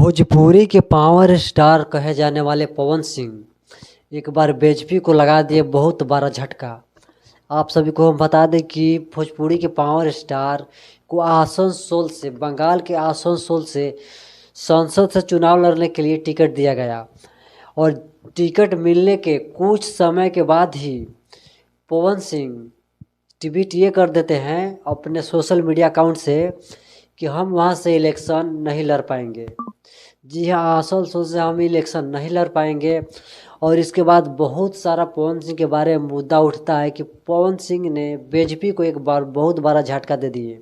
भोजपुरी के power star कहे जाने वाले पवन सिंह एक बार बीजेपी को लगा दिए बहुत बड़ा झटका। आप सभी को हम बता दें कि भोजपुरी के पावर स्टार को आसनसोल से, बंगाल के आसनसोल से संसद से चुनाव लड़ने के लिए टिकट दिया गया और टिकट मिलने के कुछ समय के बाद ही पवन सिंह ट्वीट ये कर देते हैं अपने सोशल मीडिया अकाउंट से कि हम वहाँ से इलेक्शन नहीं लड़ पाएंगे। जी हाँ, आसनसोल से हम इलेक्शन नहीं लड़ पाएंगे। और इसके बाद बहुत सारा पवन सिंह के बारे में मुद्दा उठता है कि पवन सिंह ने बीजेपी को एक बार बहुत बड़ा झटका दे दिए।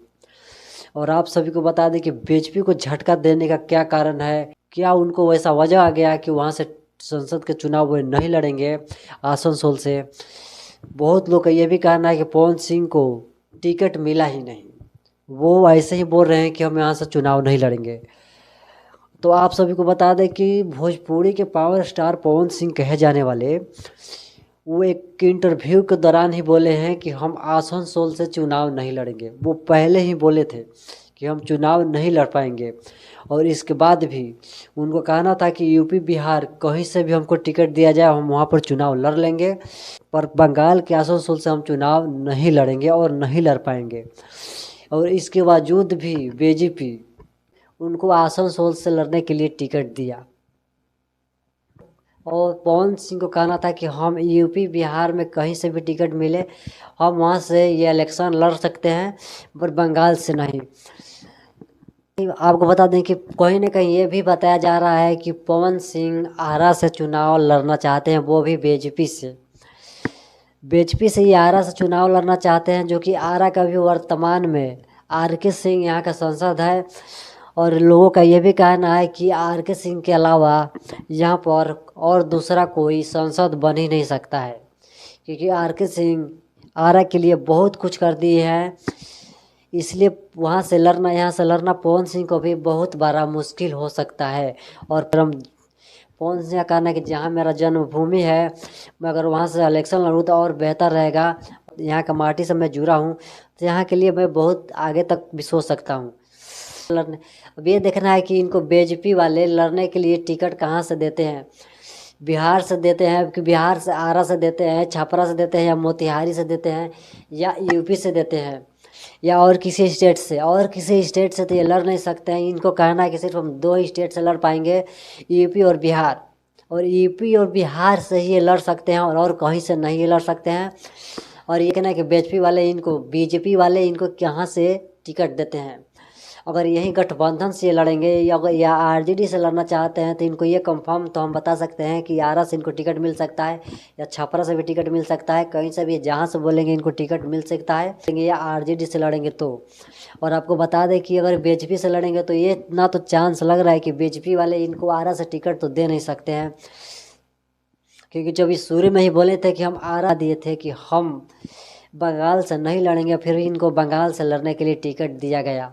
और आप सभी को बता दें कि बीजेपी को झटका देने का क्या कारण है, क्या उनको वैसा वजह आ गया कि वहाँ से संसद के चुनाव वो नहीं लड़ेंगे आसनसोल से। बहुत लोग का ये भी कहना है कि पवन सिंह को टिकट मिला ही नहीं, वो ऐसे ही बोल रहे हैं कि हम यहाँ से चुनाव नहीं लड़ेंगे। तो आप सभी को बता दें कि भोजपुरी के पावर स्टार पवन सिंह कहे जाने वाले वो एक इंटरव्यू के दौरान ही बोले हैं कि हम आसनसोल से चुनाव नहीं लड़ेंगे। वो पहले ही बोले थे कि हम चुनाव नहीं लड़ पाएंगे और इसके बाद भी उनको कहना था कि यूपी बिहार कहीं से भी हमको टिकट दिया जाए हम वहाँ पर चुनाव लड़ लेंगे, पर बंगाल के आसनसोल से हम चुनाव नहीं लड़ेंगे और नहीं लड़ पाएंगे। और इसके बावजूद भी बीजेपी उनको आसनसोल से लड़ने के लिए टिकट दिया और पवन सिंह को कहना था कि हम यूपी बिहार में कहीं से भी टिकट मिले हम वहाँ से ये इलेक्शन लड़ सकते हैं, पर बंगाल से नहीं। आपको बता दें कि कहीं ना कहीं ये भी बताया जा रहा है कि पवन सिंह आरा से चुनाव लड़ना चाहते हैं, वो भी बीजेपी से। बीजेपी से ये आरा से चुनाव लड़ना चाहते हैं, जो कि आरा का भी वर्तमान में आर.के. सिंह यहाँ का सांसद है। और लोगों का ये भी कहना है कि आर.के. सिंह के अलावा यहाँ पर और दूसरा कोई सांसद बन ही नहीं सकता है, क्योंकि आर.के. सिंह आरा के लिए बहुत कुछ कर दिए हैं। इसलिए वहाँ से लड़ना, यहाँ से लड़ना पवन सिंह को भी बहुत बड़ा मुश्किल हो सकता है। और पवन सिंह का कहना है कि जहाँ मेरा जन्मभूमि है, मैं अगर वहाँ से इलेक्शन लड़ूँ तो और बेहतर रहेगा। यहाँ का माटी से मैं जुड़ा हूँ, तो यहाँ के लिए मैं बहुत आगे तक भी सोच सकता हूँ लड़ने। अब ये देखना है कि इनको बीजेपी वाले लड़ने के लिए टिकट कहाँ से देते हैं। बिहार से देते हैं कि बिहार से, आरा से देते हैं, छपरा से देते हैं, या मोतिहारी से देते हैं, या यूपी से देते हैं, या और किसी स्टेट से। और किसी स्टेट से तो ये लड़ नहीं सकते हैं। इनको कहना है कि सिर्फ हम दो ही स्टेट से लड़ पाएंगे, यूपी और बिहार। और यूपी और बिहार से ही ये लड़ सकते हैं और कहीं से नहीं ये लड़ सकते हैं। और ये कहना है कि बीजेपी वाले इनको कहाँ से टिकट देते हैं। अगर यही गठबंधन से लड़ेंगे या आरजेडी से लड़ना चाहते हैं तो इनको ये कंफर्म तो हम बता सकते हैं कि आरा से इनको टिकट मिल सकता है, या छपरा से भी टिकट मिल सकता है, कहीं से भी जहाँ से बोलेंगे इनको टिकट मिल सकता है, या आरजेडी से लड़ेंगे तो। और आपको बता दें कि अगर बीजेपी से लड़ेंगे तो ये इतना तो चांस लग रहा है कि बीजेपी वाले इनको आरा से टिकट तो दे नहीं सकते हैं, क्योंकि जब इस शुरू में ही बोले थे कि हम आरा दिए थे कि हम बंगाल से नहीं लड़ेंगे, फिर इनको बंगाल से लड़ने के लिए टिकट दिया गया।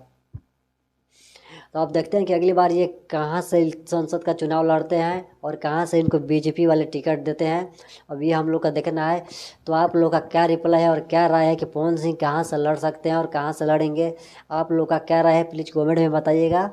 तो आप देखते हैं कि अगली बार ये कहाँ से संसद का चुनाव लड़ते हैं और कहाँ से इनको बीजेपी वाले टिकट देते हैं। अब ये हम लोग का देखना है। तो आप लोग का क्या रिप्लाई है और क्या राय है कि पवन सिंह कहाँ से लड़ सकते हैं और कहाँ से लड़ेंगे। आप लोग का क्या राय है, प्लीज़ कमेंट में बताइएगा।